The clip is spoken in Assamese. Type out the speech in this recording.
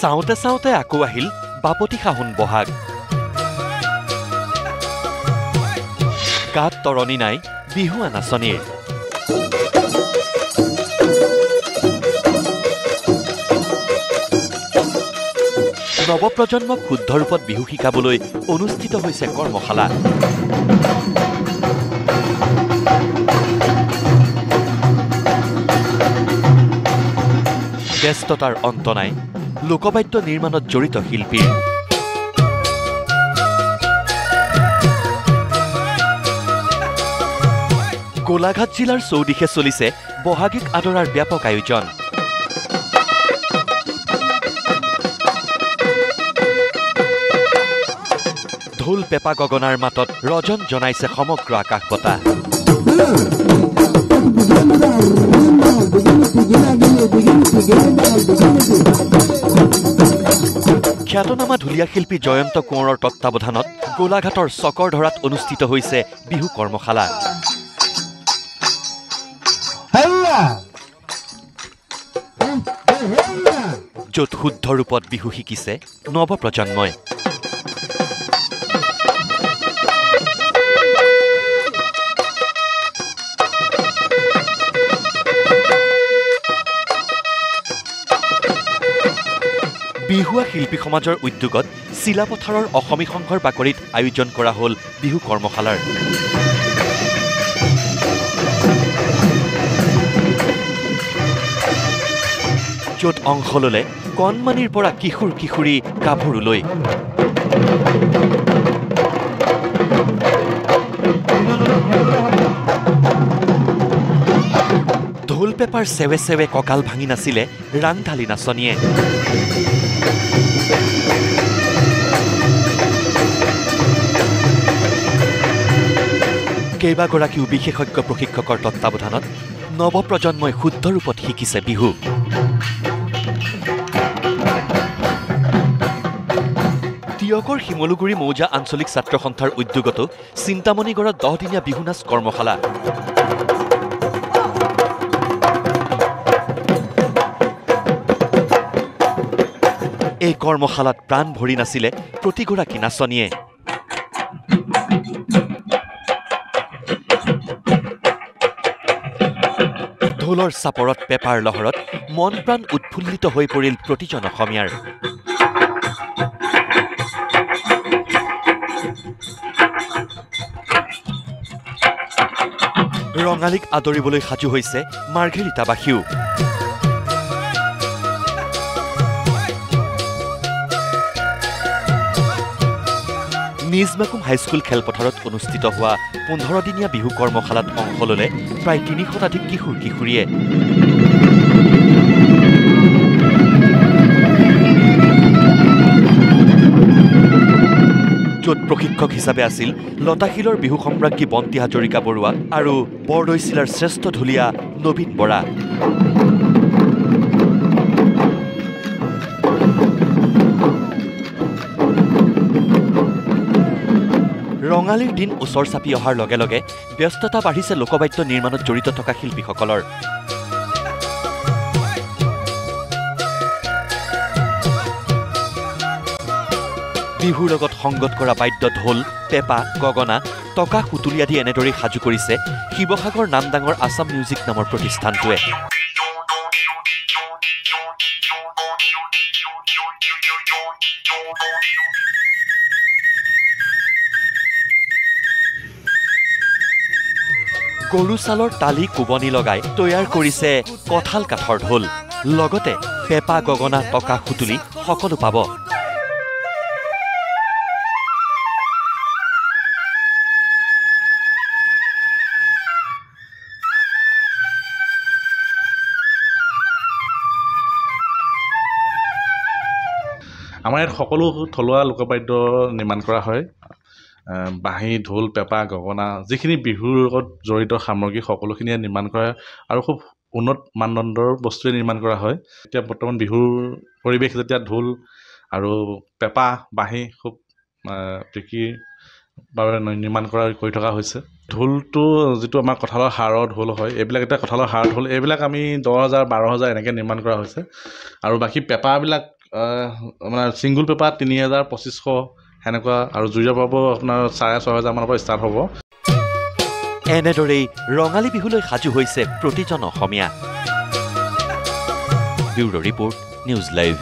চাওঁতে চাওঁতে আকৌ আহিল বাপতি সাহোন বহাগ। গাত তৰণি নাই বিহুৱা নাচনীৰ। নৱপ্ৰজন্মক শুদ্ধ ৰূপত বিহু শিকাবলৈ অনুষ্ঠিত হৈছে কৰ্মশালা। ব্যস্ততাৰ অন্ত নাই লোকবাদ্য নিৰ্মাণত জড়িত শিল্পীৰ। গোলাঘাট জিলাৰ চৌদিশে চলিছে বহাগীক আদৰাৰ ব্যাপক আয়োজন। ঢোল পেপা গগনাৰ মাতত ৰজন জনাইছে সমগ্ৰ আকাশ বতাহ। খ্যাতনামা ঢুলীয়া শিল্পী জয়ন্ত কোঁৱৰৰ তত্বাৱধানত গোলাঘাটৰ চকৰধৰাত অনুষ্ঠিত হৈছে বিহু কৰ্মশালা। য'ত শুদ্ধ ৰূপত বিহু শিকিছে নৱপ্ৰজন্মই। বিহুৱা শিল্পী সমাজৰ উদ্যোগত চিলাপথাৰৰ অসমী সংঘৰ বাকৰিত আয়োজন কৰা হ'ল বিহু কৰ্মশালাৰ। য'ত অংশ ল'লে কণমানিৰ পৰা কিশোৰ কিশোৰী গাভৰুলৈ। ঢোল পেপাৰ চেৱে চেৱে কঁকাল ভাঙি নাছিলে ৰাংঢালী নাচনীয়ে। কেইবাগৰাকীও বিশেষজ্ঞ প্ৰশিক্ষকৰ তত্বাৱধানত নৱপ্ৰজন্মই শুদ্ধ ৰূপত শিকিছে বিহু। তিয়কৰ শিমলুগুৰি মৌজা আঞ্চলিক ছাত্ৰ সন্থাৰ উদ্যোগতো চিন্তামণিগড়ত 10 দিনীয়া বিহু নাচ কৰ্মশালা। এই কৰ্মশালাত প্ৰাণ ভৰি নাছিলে প্ৰতিগৰাকী নাচনীয়ে। ঢোলৰ চাপৰত পেপাৰ লহৰত মন প্ৰাণ উৎফুল্লিত হৈ পৰিল প্ৰতিজন অসমীয়াৰ। ৰঙালীক আদৰিবলৈ সাজু হৈছে মাৰ্ঘেৰিটাবাসীও। নিজমাকুম হাইস্কুল খেলপথাৰত অনুষ্ঠিত হোৱা 15 দিনীয়া বিহু কৰ্মশালাত অংশ ল'লে প্ৰায় 300 শতাধিক কিশোৰ কিশোৰীয়ে। য'ত প্ৰশিক্ষক হিচাপে আছিল লতাশিলৰ বিহু সম্ৰাজ্ঞী বন্তি হাজৰিকা বৰুৱা আৰু বৰদৈচিলাৰ শ্ৰেষ্ঠ ঢুলীয়া নবীন বৰা। ৰঙালীৰ দিন ওচৰ চাপি অহাৰ লগে লগে ব্যস্ততা বাঢ়িছে লোকবাদ্য নিৰ্মাণত জড়িত থকা শিল্পীসকলৰ। বিহুৰ লগত সংগত কৰা বাদ্য ঢোল পেপা গগনা টকা সুতুলি আদি এনেদৰেই সাজু কৰিছে শিৱসাগৰ নামডাঙৰ আছাম মিউজিক নামৰ প্ৰতিষ্ঠানটোৱে। গৰু ছালৰ তালি কোবনি লগাই তৈয়াৰ কৰিছে কঁঠাল কাঠৰ ঢোল। লগতে পেপা গগনা টকা সুতুলি সকলো পাব। আমাৰ ইয়াত সকলো থলুৱা লোকবাদ্য নিৰ্মাণ কৰা হয়। বাঁহী ঢোল পেপা গগনা যিখিনি বিহুৰ লগত জড়িত সামগ্ৰী সকলোখিনিয়ে নিৰ্মাণ কৰা আৰু খুব উন্নত মানদণ্ডৰ বস্তুৱে নিৰ্মাণ কৰা হয়। এতিয়া বৰ্তমান বিহুৰ পৰিৱেশ যেতিয়া ঢোল আৰু পেপা বাঁহী খুব বিক্ৰীৰ বাবে নিৰ্মাণ কৰি থকা হৈছে। ঢোলটো যিটো আমাৰ কঁঠালৰ হাড়ৰ ঢোল হয়, এইবিলাক এতিয়া কঁঠালৰ হাড়ৰ ঢোল এইবিলাক আমি 10,000 12,000 এনেকৈ নিৰ্মাণ কৰা হৈছে। আৰু বাকী পেপাবিলাক মানে ছিংগুল পেপা ৩,২৫০ সেনেকুৱা আৰু জুৰীয়া পাব আপোনাৰ ৬,৫০০ মানৰ পৰা ষ্টাৰ্ট হ'ব। এনেদৰেই ৰঙালী বিহুলৈ সাজু হৈছে প্ৰতিজন অসমীয়া। Bureau report, news live.